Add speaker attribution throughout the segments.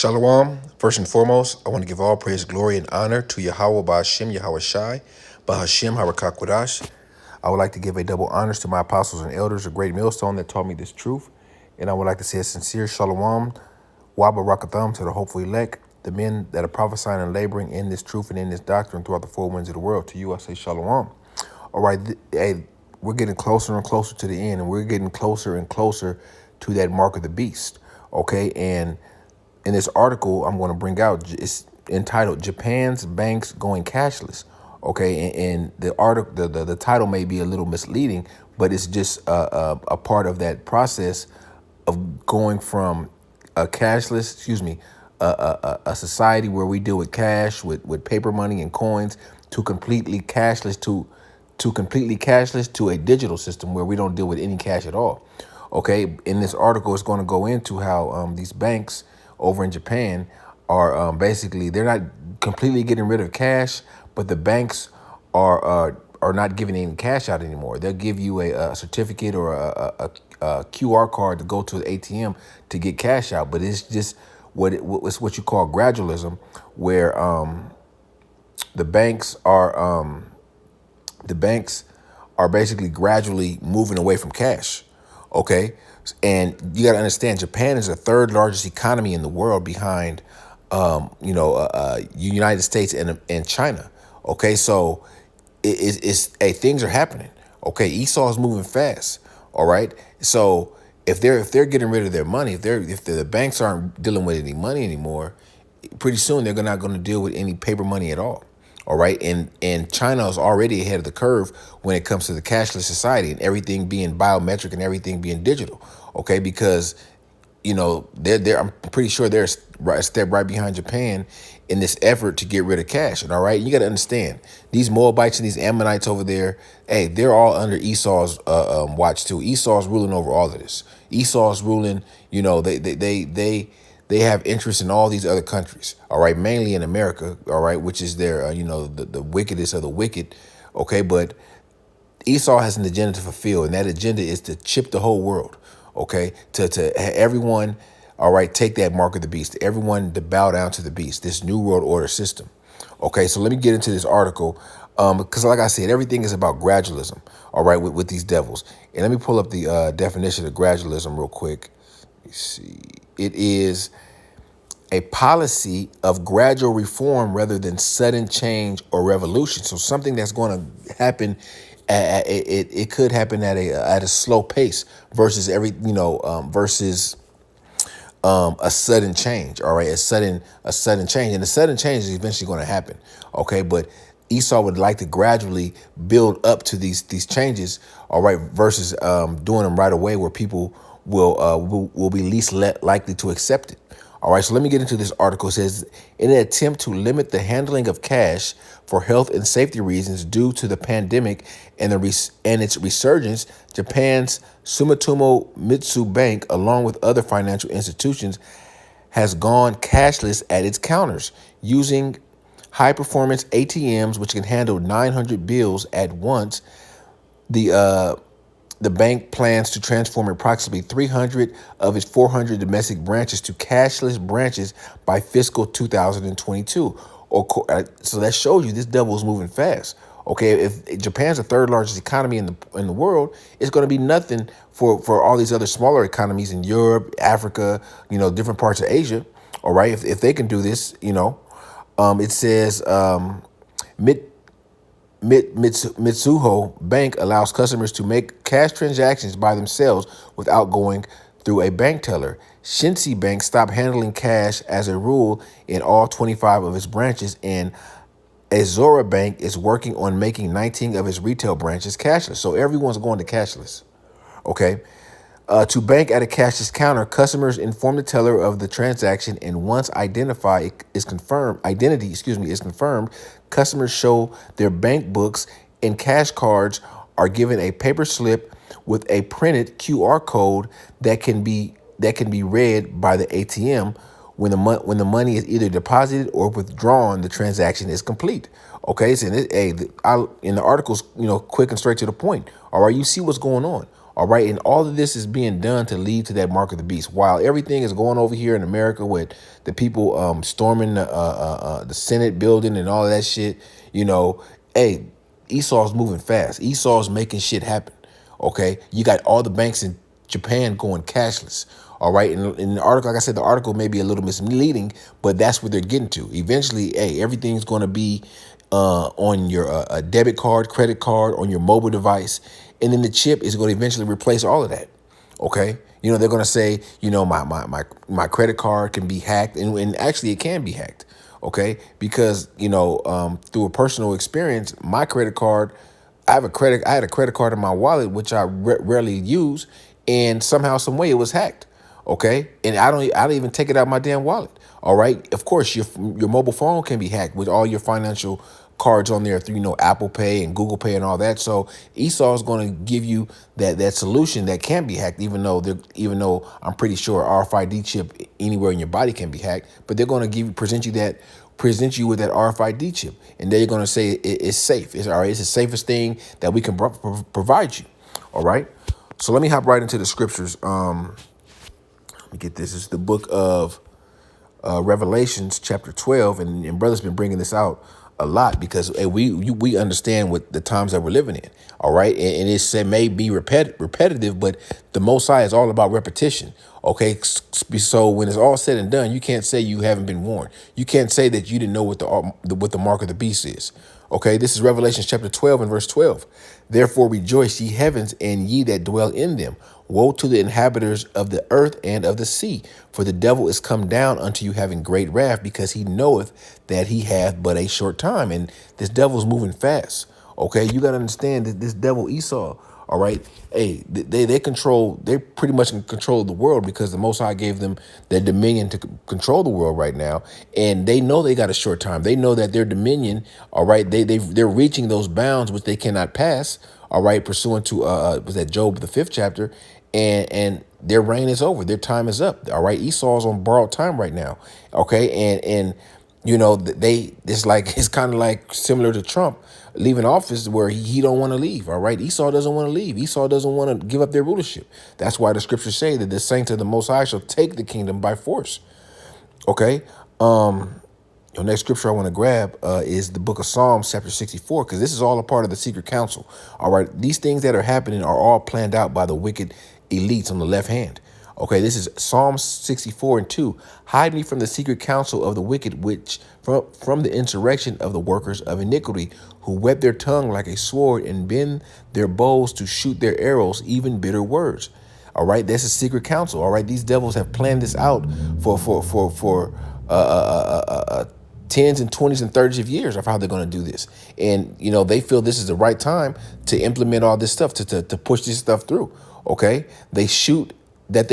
Speaker 1: Shalom. First and foremost, I want to give all praise, glory, and honor to Yahweh Ba'Hashem, Yahweh Shai, Ba'Hashem, Harakakwadash. I would like to give a double honors to my apostles and elders, a great millstone that taught me this truth. And I would like to say a sincere shalom, waba rakatham to the hopeful elect, the men that are prophesying and laboring in this truth and in this doctrine throughout the four winds of the world. To you, I say shalom. All right, hey, we're getting closer and closer to the end, and we're getting closer and closer to that mark of the beast. Okay, and in this article I'm going to bring out, it's entitled "Japan's Banks Going Cashless." Okay, and the article, the title may be a little misleading, but it's just a part of that process of going from a cashless, a society where we deal with cash, with paper money and coins, to completely cashless to a digital system where we don't deal with any cash at all. Okay, in this article, it's going to go into how these banks over in Japan are basically, they're not completely getting rid of cash, but the banks are not giving any cash out anymore. They'll give you a certificate or a QR card to go to the ATM to get cash out, but it's just it's what you call gradualism, where the banks are basically gradually moving away from cash. Okay. And you got to understand, Japan is the third largest economy in the world behind, United States and China. Okay. So things are happening. Okay. Esau is moving fast. All right. So if they're getting rid of their money, if the banks aren't dealing with any money anymore, pretty soon they're not going to deal with any paper money at all. All right. And China is already ahead of the curve when it comes to the cashless society and everything being biometric and everything being digital. OK, because, they're I'm pretty sure they're a step right behind Japan in this effort to get rid of cash. And all right, you got to understand, these Moabites and these Ammonites over there, hey, they're all under Esau's watch, too. Esau's ruling over all of this. Esau's ruling, they have interest in all these other countries, all right, mainly in America, all right, which is their, the wickedest of the wicked, okay, but Esau has an agenda to fulfill, and that agenda is to chip the whole world, okay, to everyone, all right, take that mark of the beast, everyone to bow down to the beast, this new world order system, okay, so let me get into this article, because like I said, everything is about gradualism, all right, with these devils, and let me pull up the definition of gradualism real quick. Let me see. It is a policy of gradual reform rather than sudden change or revolution. So something that's going to happen, it could happen at a slow pace versus versus a sudden change. All right, a sudden change, and a sudden change is eventually going to happen. Okay, but Esau would like to gradually build up to these changes. All right, versus doing them right away, where people will be least likely to accept it. All right, so let me get into this article. It says, in an attempt to limit the handling of cash for health and safety reasons due to the pandemic and its resurgence, Japan's Sumitomo Mitsui Bank, along with other financial institutions, has gone cashless at its counters, using high-performance ATMs, which can handle 900 bills at once. The bank plans to transform approximately 300 of its 400 domestic branches to cashless branches by fiscal 2022. So that shows you this devil is moving fast. Okay, if Japan's the third largest economy in the world, it's going to be nothing for all these other smaller economies in Europe, Africa, different parts of Asia. All right, if they can do this, it says Mitsuho Bank allows customers to make cash transactions by themselves without going through a bank teller. Shinsei Bank stopped handling cash as a rule in all 25 of its branches, and Azora Bank is working on making 19 of its retail branches cashless. So everyone's going to cashless. Okay. To bank at a cashless counter, customers inform the teller of the transaction, and once identity is confirmed, customers show their bank books, and cash cards are given a paper slip with a printed QR code that can be read by the ATM. When the money is either deposited or withdrawn, the transaction is complete. Okay, so in the article's quick and straight to the point. All right, you see what's going on. All right. And all of this is being done to lead to that mark of the beast. While everything is going over here in America with the people storming the Senate building and all of that shit, you know, hey, Esau's moving fast. Esau's making shit happen. Okay. You got all the banks in Japan going cashless. All right. And in the article, like I said, the article may be a little misleading, but that's what they're getting to. Eventually, hey, everything's going to be on your a debit card, credit card, on your mobile device. And then the chip is going to eventually replace all of that. Okay. You know, they're going to say, you know, my credit card can be hacked. And actually it can be hacked. Okay. Because, you know, through a personal experience, my credit card, I had a credit card in my wallet, which I rarely use. And somehow, some way it was hacked. Okay. And I don't even take it out of my damn wallet. All right. Of course, your mobile phone can be hacked with all your financial cards on there through, you know, Apple Pay and Google Pay and all that. So Esau is going to give you that solution that can be hacked, even though I'm pretty sure RFID chip anywhere in your body can be hacked, but they're going to present you with that RFID chip, and they're going to say it's safe. It's all right. It's the safest thing that we can provide you. All right. So let me hop right into the scriptures. Let me get this. It's the book of Revelations chapter 12, and brother's been bringing this out a lot because hey, we understand what the times that we're living in. All right. And it may be repetitive, but the Most High is all about repetition. OK, so when it's all said and done, you can't say you haven't been warned. You can't say that you didn't know what the mark of the beast is. OK, this is Revelation chapter 12 and verse 12. Therefore rejoice, ye heavens, and ye that dwell in them. Woe to the inhabitants of the earth and of the sea, for the devil is come down unto you having great wrath, because he knoweth that he hath but a short time. And this devil's moving fast. Okay, you got to understand that this devil Esau, all right, hey, they pretty much in control of the world because the Most High gave them their dominion to control the world right now. And they know they got a short time. They know that their dominion, all right, they're reaching those bounds which they cannot pass, all right, pursuant to was that Job the 5th chapter, and their reign is over. Their time is up. All right, Esau's on borrowed time right now. Okay, and you know it's kind of like similar to Trump leaving office where he don't want to leave. All right, Esau doesn't want to leave. Esau doesn't want to give up their rulership. That's why the scriptures say that the saints of the Most High shall take the kingdom by force. Okay. The next scripture I want to grab is the book of Psalms, chapter 64, because this is all a part of the secret council. All right. These things that are happening are all planned out by the wicked elites on the left hand. Okay, this is Psalm 64 and 2. Hide me from the secret counsel of the wicked, which from the insurrection of the workers of iniquity, who whet their tongue like a sword and bend their bows to shoot their arrows, even bitter words. All right, that's a secret counsel. All right, these devils have planned this out for tens and 20s and 30s of years of how they're going to do this. And, you know, they feel this is the right time to implement all this stuff, to push this stuff through. OK, they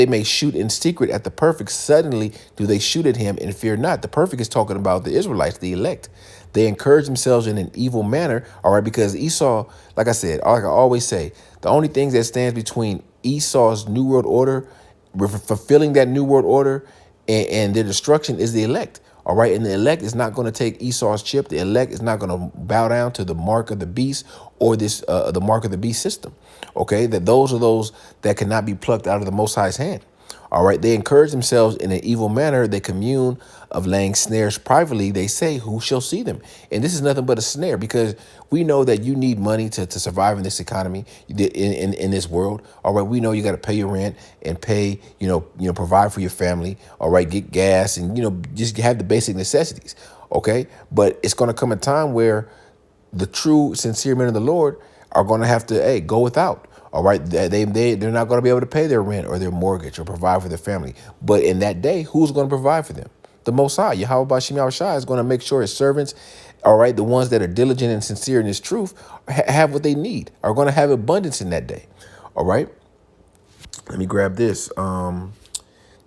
Speaker 1: may shoot in secret at the perfect. Suddenly do they shoot at him and fear not. The perfect is talking about the Israelites, the elect. They encourage themselves in an evil manner. All right, because Esau, like I said, like I always say, the only thing that stands between Esau's new world order, fulfilling that new world order, and their destruction is the elect. All right. And the elect is not going to take Esau's chip. The elect is not going to bow down to the mark of the beast or the mark of the beast system. OK, that those are those that cannot be plucked out of the Most High's hand. All right. They encourage themselves in an evil manner. They commune of laying snares privately. They say, who shall see them? And this is nothing but a snare, because we know that you need money to survive in this economy, in this world. All right. We know you got to pay your rent and pay, provide for your family. All right. Get gas and, just have the basic necessities. OK, but it's going to come a time where the true, sincere men of the Lord are going to have to, go without. All right. They're not going to be able to pay their rent or their mortgage or provide for their family. But in that day, who's going to provide for them? The Most High, Yahweh Bashim Yahushua, is going to make sure his servants, all right, the ones that are diligent and sincere in his truth, have what they need, are going to have abundance in that day. All right. Let me grab this.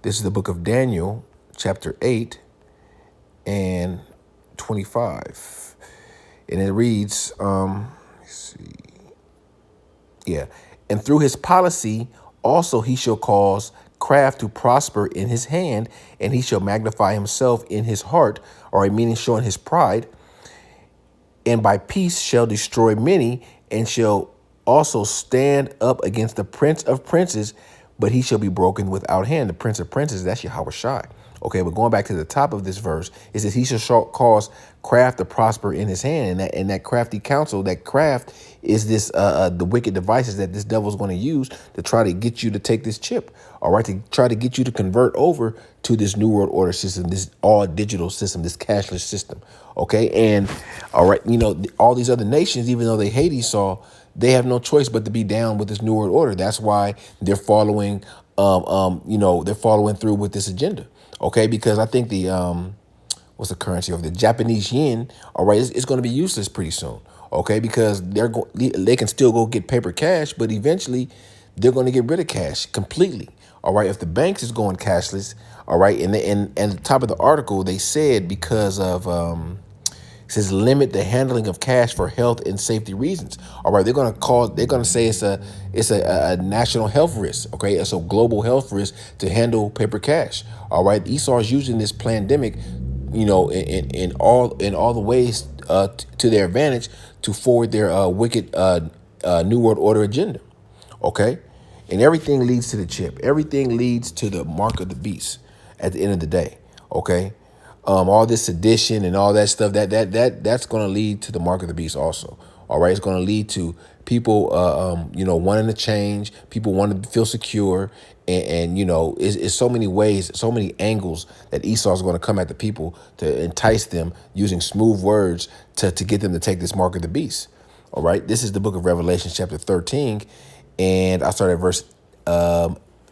Speaker 1: This is the book of Daniel, chapter 8 and 25. And it reads, let's see. Yeah. And through his policy also he shall cause craft to prosper in his hand, and he shall magnify himself in his heart, or meaning showing his pride, and by peace shall destroy many, and shall also stand up against the prince of princes, but he shall be broken without hand. The prince of princes, that's Yahweh Shai. Okay, but going back to the top of this verse, it says he shall cause craft to prosper in his hand, and that crafty counsel, that craft is this the wicked devices that this devil is going to use to try to get you to take this chip. All right, to try to get you to convert over to this new world order system, this all digital system, this cashless system. Okay, and all right, all these other nations, even though they hate Esau, they have no choice but to be down with this new world order. That's why they're following, they're following through with this agenda. Okay, because I think the what's the currency of the Japanese yen? All right, it's going to be useless pretty soon. Okay, because they can still go get paper cash, but eventually they're going to get rid of cash completely. All right, if the banks is going cashless, all right, and at the top of the article they said because of it says limit the handling of cash for health and safety reasons. All right, they're gonna say it's a national health risk. Okay, it's a global health risk to handle paper cash. All right, Esau is using this pandemic, in all the ways to their advantage to forward their wicked new world order agenda. Okay, and everything leads to the chip. Everything leads to the mark of the beast at the end of the day. Okay, all this sedition and all that stuff that's going to lead to the mark of the beast also. All right, it's going to lead to people wanting to change, people wanting to feel secure, and it's so many ways, so many angles that Esau is going to come at the people to entice them using smooth words to get them to take this mark of the beast. All right, this is the book of Revelation chapter 13, and I start at verse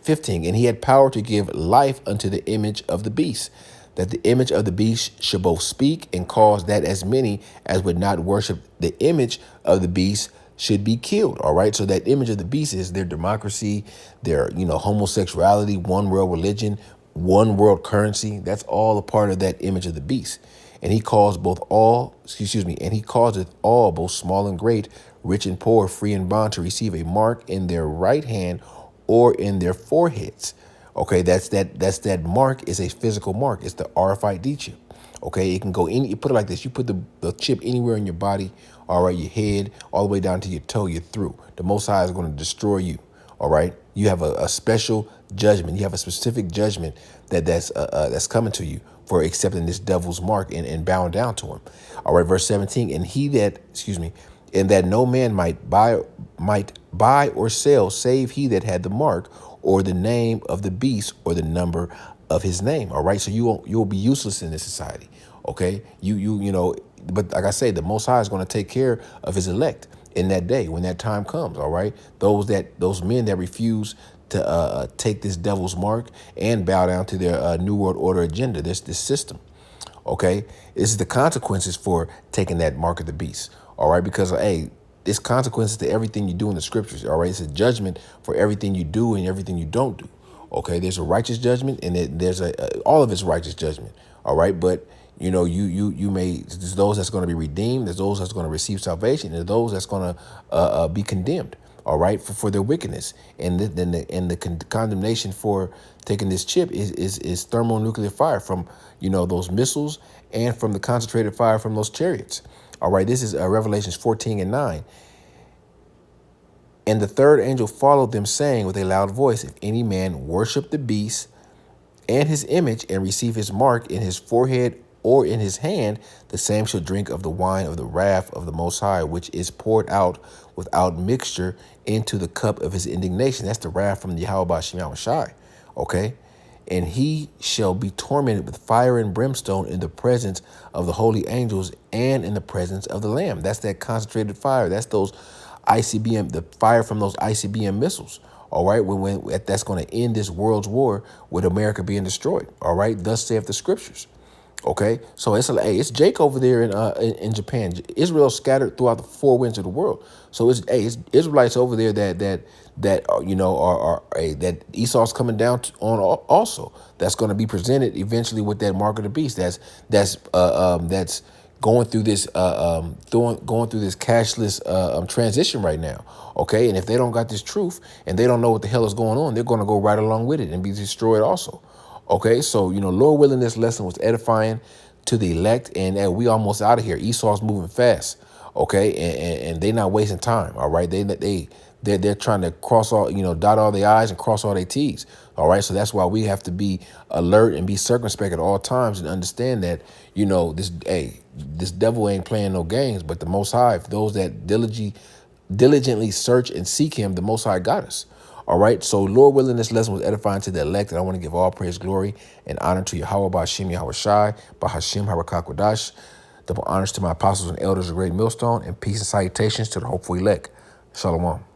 Speaker 1: 15. And he had power to give life unto the image of the beast, that the image of the beast should both speak and cause that as many as would not worship the image of the beast should be killed. All right. So that image of the beast is their democracy, their, homosexuality, one world religion, one world currency. That's all a part of that image of the beast. And he caused and he causeth all, both small and great, rich and poor, free and bond, to receive a mark in their right hand or in their foreheads. Okay, that's that mark is a physical mark. It's the RFID chip. Okay, it can go any. You put it like this: you put the chip anywhere in your body. All right, your head, all the way down to your toe. You're through. The Most High is going to destroy you. All right, you have a special judgment. You have a specific judgment that's coming to you for accepting this devil's mark and bowing down to him. All right, verse 17. And that no man might buy or sell save he that had the mark or the name of the beast or the number of his name. All right. So you'll be useless in this society. OK, but like I say, the Most High is going to take care of his elect in that day when that time comes. All right. Those men that refuse to take this devil's mark and bow down to their new world order agenda, this system. OK, this is the consequences for taking that mark of the beast. All right, because hey, there's consequences to everything you do in the scriptures. All right, it's a judgment for everything you do and everything you don't do. Okay, there's a righteous judgment, and there's all of it's righteous judgment. All right, but there's those that's going to be redeemed, there's those that's going to receive salvation, there's those that's going to be condemned. All right, for their wickedness, and then the condemnation for taking this chip is thermonuclear fire from those missiles and from the concentrated fire from those chariots. All right, this is Revelations 14:9. And the third angel followed them, saying with a loud voice, if any man worship the beast and his image and receive his mark in his forehead or in his hand, the same shall drink of the wine of the wrath of the Most High, which is poured out without mixture into the cup of his indignation. That's the wrath from Yahweh Ba'Shem Shai. Okay. And he shall be tormented with fire and brimstone in the presence of the holy angels and in the presence of the Lamb. That's that concentrated fire. That's those ICBM, the fire from those ICBM missiles. All right, when that's going to end this world's war with America being destroyed. All right, thus saith the scriptures. Okay, so it's Jake over there in Japan. Israel scattered throughout the four winds of the world. So it's Israelites over there that that Esau's coming down on also. That's going to be presented eventually with that mark of the beast. That's going through this going through this cashless transition right now. Okay, and if they don't got this truth and they don't know what the hell is going on, they're going to go right along with it and be destroyed also. Okay, so, Lord willing, this lesson was edifying to the elect, and we almost out of here. Esau's moving fast. okay, and they not wasting time. All right, they're trying to cross all, dot all the I's and cross all their T's. All right, so that's why we have to be alert and be circumspect at all times and understand that, this devil ain't playing no games, but the Most High, for those that diligently search and seek him, the Most High got us. All right. So, Lord willing, this lesson was edifying to the elect. And I want to give all praise, glory, and honor to Yahweh, Ba'ashim, Yahweh Shai, Ba'ashim, Harakakwadash. Double honors to my apostles and elders of Great Millstone, and peace and salutations to the hopeful elect. Shalom.